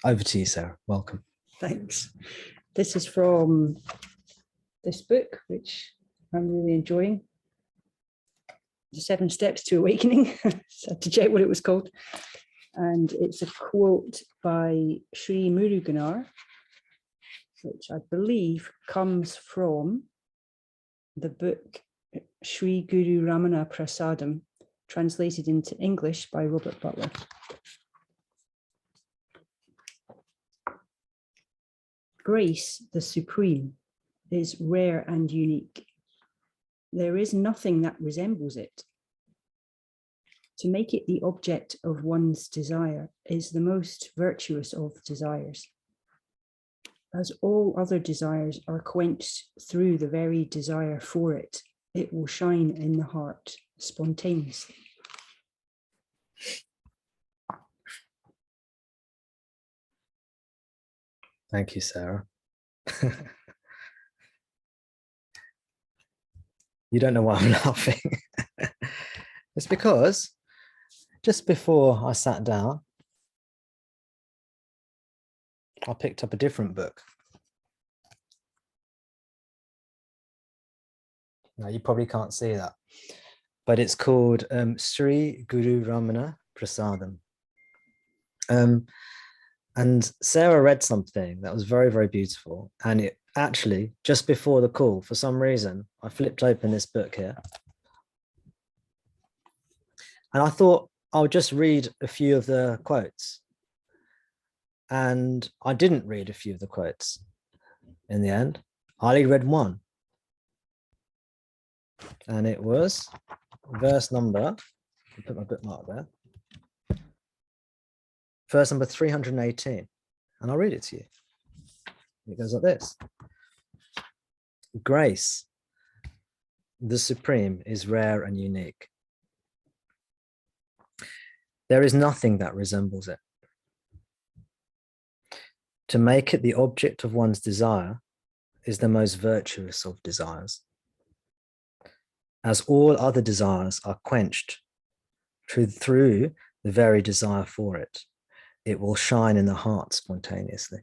Over to you, Sarah. Welcome. Thanks. This is from this book, which I'm really enjoying. The 7 Steps to Awakening. So I had to check what it was called. And it's a quote by Sri Muruganar, which I believe comes from the book Sri Guru Ramana Prasadam, translated into English by Robert Butler. Grace, the supreme, is rare and unique. There is nothing that resembles it. To make it the object of one's desire is the most virtuous of desires. As all other desires are quenched through the very desire for it, it will shine in the heart spontaneously. Thank you, Sarah. You don't know why I'm laughing. It's because just before I sat down, I picked up a different book. Now, you probably can't see that, but it's called Sri Guru Ramana Prasadam. And Sarah read something that was very, very beautiful. And it actually, just before the call, for some reason, I flipped open this book here. And I thought I'll just read a few of the quotes. And I didn't read a few of the quotes in the end. I only read one. And it was verse number, I'll put my bookmark there. Verse number 318. And I'll read it to you. It goes like this. Grace, the supreme, is rare and unique. There is nothing that resembles it. To make it the object of one's desire is the most virtuous of desires. As all other desires are quenched through the very desire for it, it will shine in the heart spontaneously.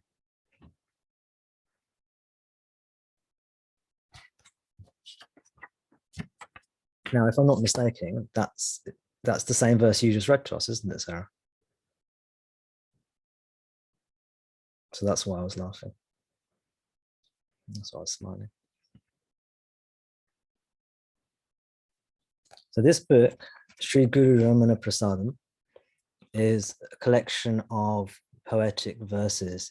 Now, if I'm not mistaken, that's the same verse you just read to us, isn't it, Sarah? So that's why I was laughing. That's why I was smiling. So this book, Sri Guru Ramana Prasadam, is a collection of poetic verses.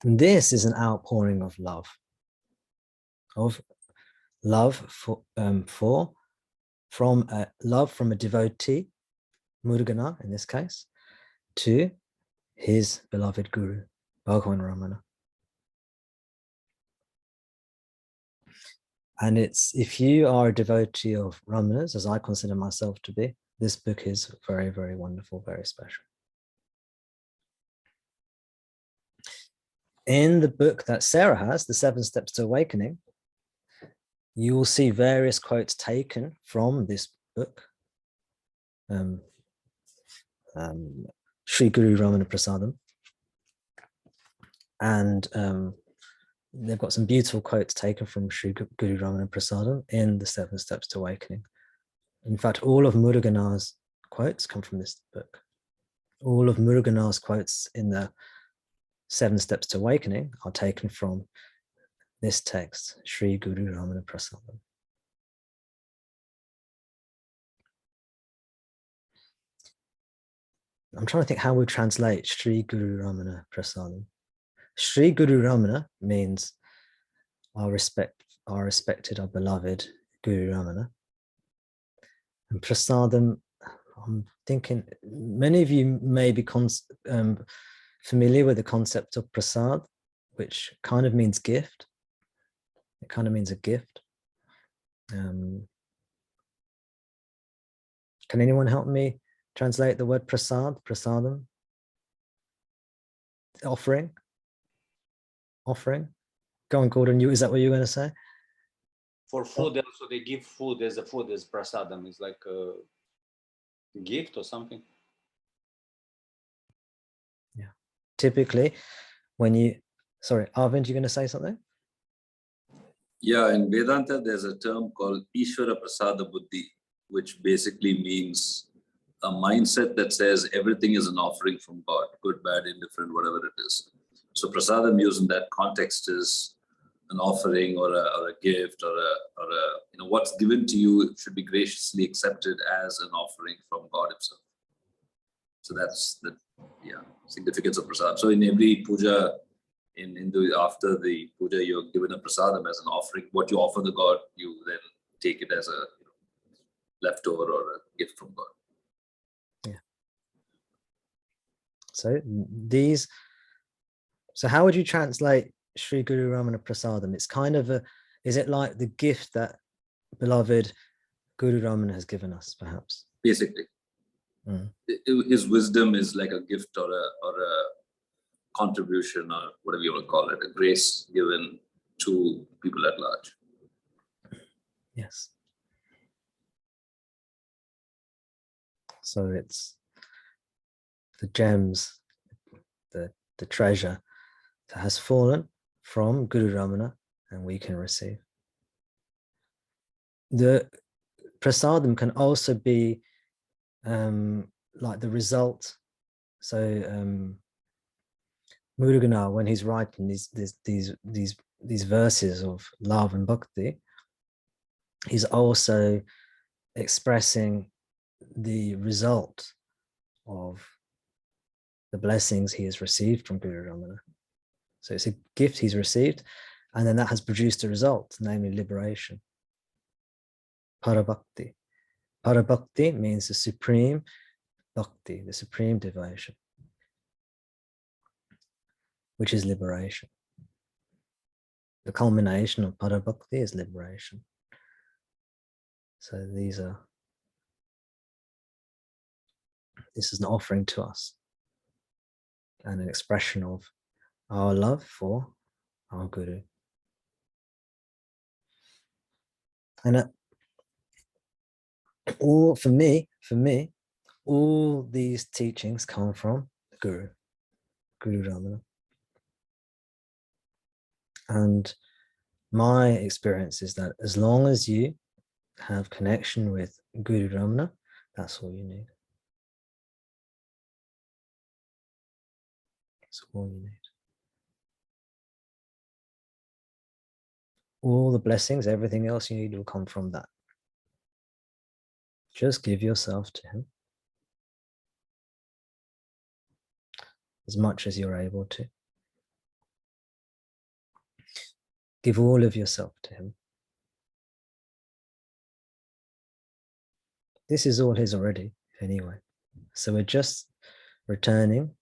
This is an outpouring of love from a devotee, Muruganar in this case, to his beloved Guru, Bhagwan Ramana. And if you are a devotee of Ramanas, as I consider myself to be, this book is very, very wonderful, very special. In the book that Sarah has, The 7 Steps to Awakening, you will see various quotes taken from this book, Sri Guru Ramana Prasadam. And they've got some beautiful quotes taken from Sri Guru Ramana Prasadam in The 7 Steps to Awakening. In fact, all of Muruganar's quotes come from this book. All of Muruganar's quotes in the 7 Steps to Awakening are taken from this text, Sri Guru Ramana Prasadam. I'm trying to think how we translate Sri Guru Ramana Prasadam. Sri Guru Ramana means our respected, our beloved Guru Ramana. And Prasadam, I'm thinking many of you may be familiar with the concept of prasad, which kind of means gift. It kind of means a gift. Can anyone help me translate the word prasad, prasadam? Offering? Offering? Go on, Gordon, is that what you're going to say? For food, also they give food as prasadam. It's like a gift or something. typically when you, sorry, Arvind, you're going to say something? Yeah, in Vedanta, there's a term called Ishvara Prasada Buddhi, which basically means a mindset that says everything is an offering from God, good, bad, indifferent, whatever it is. So prasadam used in that context is an offering or a gift or a what's given to you should be graciously accepted as an offering from God himself. So that's the significance of prasadam. So in every puja in Hindu, after the puja, you're given a prasadam as an offering. What you offer the God, you then take it as a leftover or a gift from God. So so how would you translate Sri Guru Ramana Prasadam? It's kind of is it like the gift that beloved Guru Ramana has given us, perhaps? Basically, his wisdom is like a gift or a contribution or whatever you want to call it, a grace given to people at large. Yes. So it's the gems, the treasure that has fallen from Guru Ramana, and we can receive. The prasadam can also be like the result. So Muruganar, when he's writing these verses of love and bhakti, he's also expressing the result of the blessings he has received from Guru Ramana. So it's a gift he's received, and then that has produced a result, namely liberation. Parabhakti. Parabhakti means the supreme bhakti, the supreme devotion, which is liberation. The culmination of parabhakti is liberation. So this is an offering to us and an expression of our love for our Guru. And for me, all these teachings come from the Guru Ramana. And my experience is that as long as you have connection with Guru Ramana, that's all you need. That's all you need. All the blessings, everything else you need will come from that. Just give yourself to him as much as you're able to. Give all of yourself to him. This is all his already, anyway. So we're just returning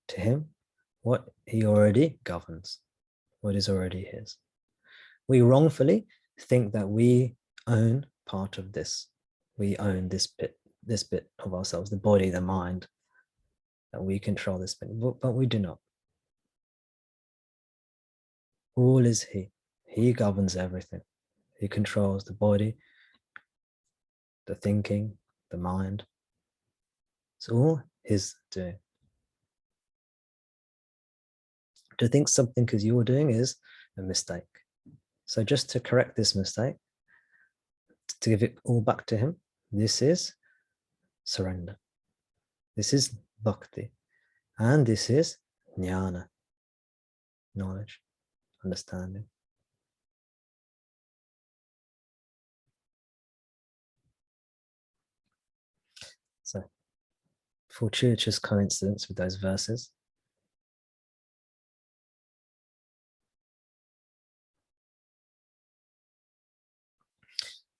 to him what he already governs, what is already his. We wrongfully think that we own part of this. We own this bit of ourselves, the body, the mind, that we control this bit, but we do not. All is he. He governs everything. He controls the body, the thinking, the mind. It's all his doing. To think something because you're doing is a mistake. So just to correct this mistake, to give it all back to him, this is surrender. This is bhakti. And this is jnana, knowledge, understanding. So, fortuitous coincidence with those verses.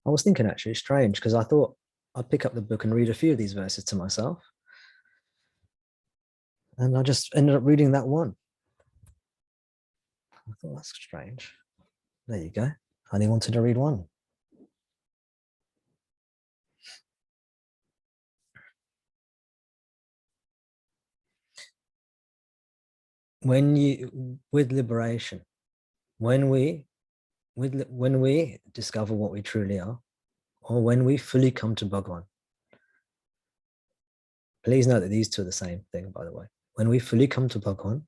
I was thinking actually strange because I thought I'd pick up the book and read a few of these verses to myself. And I just ended up reading that one. I thought that's strange. There you go. I only wanted to read one. With liberation, when we discover what we truly are, or when we fully come to Bhagavan, please note that these two are the same thing, by the way. when we fully come to Bhagavan,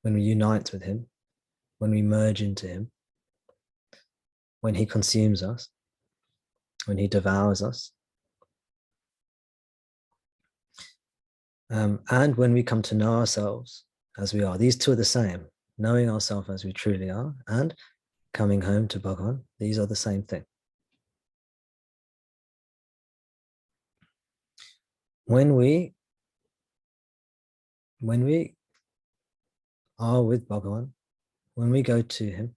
when we unite with him, when we merge into him, when he consumes us, when he devours us, and when we come to know ourselves as we are. These two are the same. Knowing ourselves as we truly are and coming home to Bhagavan, these are the same thing. When we are with Bhagavan, when we go to him,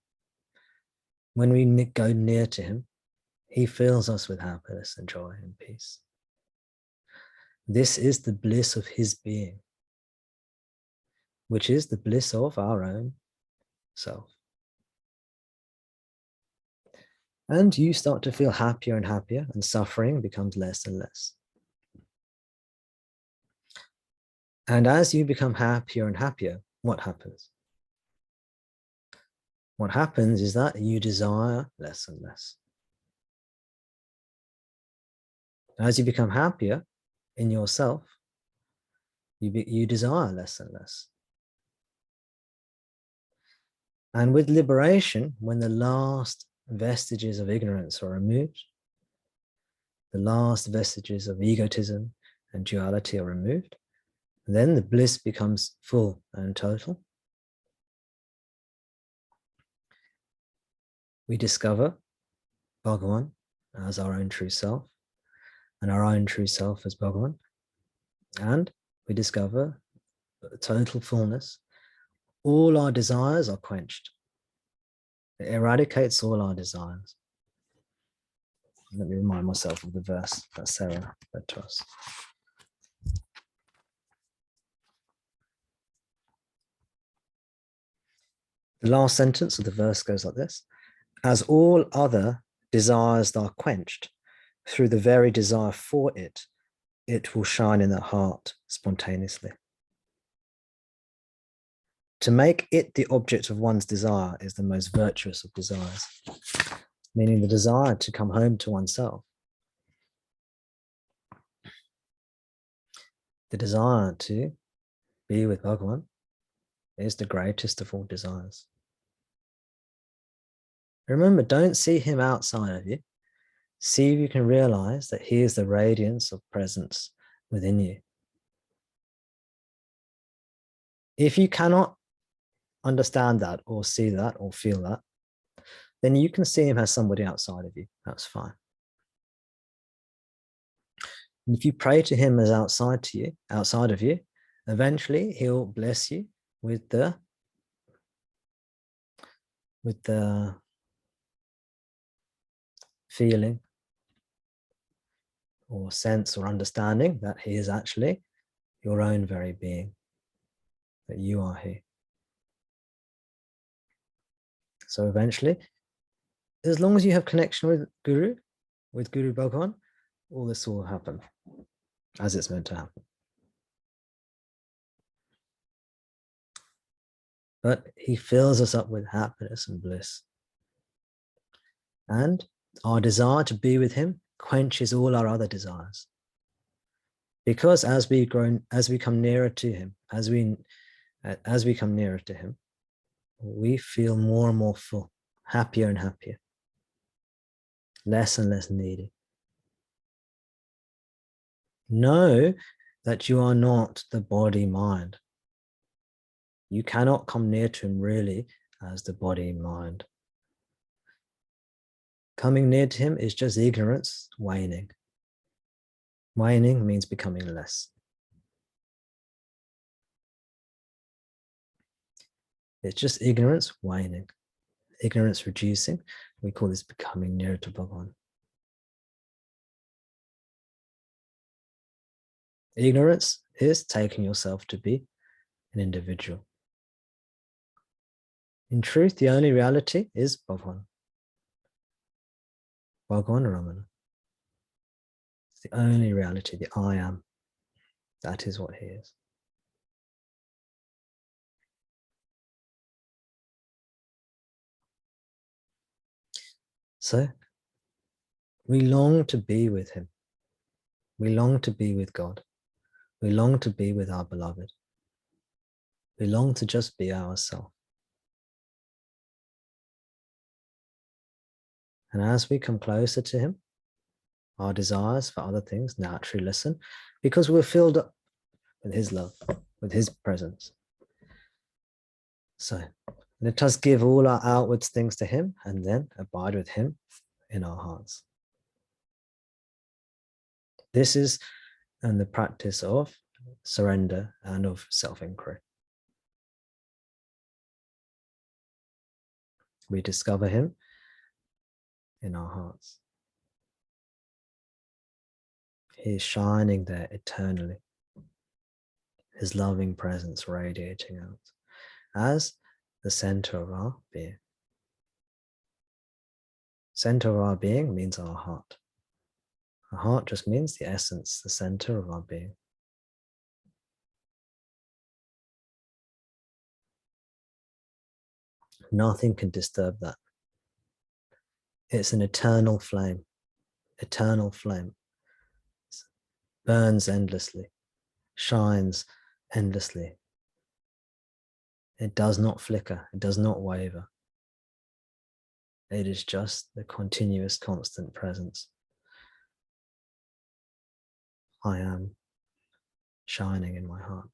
when we go near to him, he fills us with happiness and joy and peace. This is the bliss of his being, which is the bliss of our own self. And you start to feel happier and happier, and suffering becomes less and less. And as you become happier and happier, what happens? What happens is that you desire less and less. As you become happier in yourself, you desire less and less. And with liberation, when the last vestiges of ignorance are removed, the last vestiges of egotism and duality are removed, then the bliss becomes full and total. We discover Bhagavan as our own true self, and our own true self as Bhagavan. And we discover total fullness. All our desires are quenched. It eradicates all our desires. Let me remind myself of the verse that Sarah read to us. The last sentence of the verse goes like this: as all other desires are quenched, through the very desire for it, it will shine in the heart spontaneously. To make it the object of one's desire is the most virtuous of desires, meaning the desire to come home to oneself. The desire to be with Bhagavan is the greatest of all desires. Remember, don't see him outside of you. See if you can realize that he is the radiance of presence within you. If you cannot understand that or see that or feel that, then you can see him as somebody outside of you. That's fine. And if you pray to him as outside of you, eventually he'll bless you with the feeling or sense or understanding that he is actually your own very being, that you are he. So eventually, as long as you have connection with Guru Bhagavan, all this will happen as it's meant to happen. But he fills us up with happiness and bliss. And our desire to be with him quenches all our other desires. Because as we come nearer to him, as we come nearer to him, we feel more and more full, happier and happier, less and less needy. Know that you are not the body-mind. You cannot come near to him really as the body-mind. Coming near to him is just ignorance waning. Waning means becoming less. It's just ignorance waning, ignorance reducing. We call this becoming nearer to Bhagavan. Ignorance is taking yourself to be an individual. In truth, the only reality is Bhagavan. Bhagavan Ramana. It's the only reality, the I am. That is what he is. So, we long to be with him. We long to be with God. We long to be with our beloved. We long to just be ourselves. And as we come closer to him, our desires for other things naturally lessen because we're filled up with his love, with his presence. So let us give all our outward things to him and then abide with him in our hearts. This is the practice of surrender and of self-inquiry. We discover him in our hearts. He is shining there eternally, his loving presence radiating out as the center of our being. Center of our being means our heart. Our heart just means the essence, the center of our being. Nothing can disturb that. It's an eternal flame, burns endlessly, shines endlessly. It does not flicker, it does not waver. It is just the continuous, constant presence. I am shining in my heart.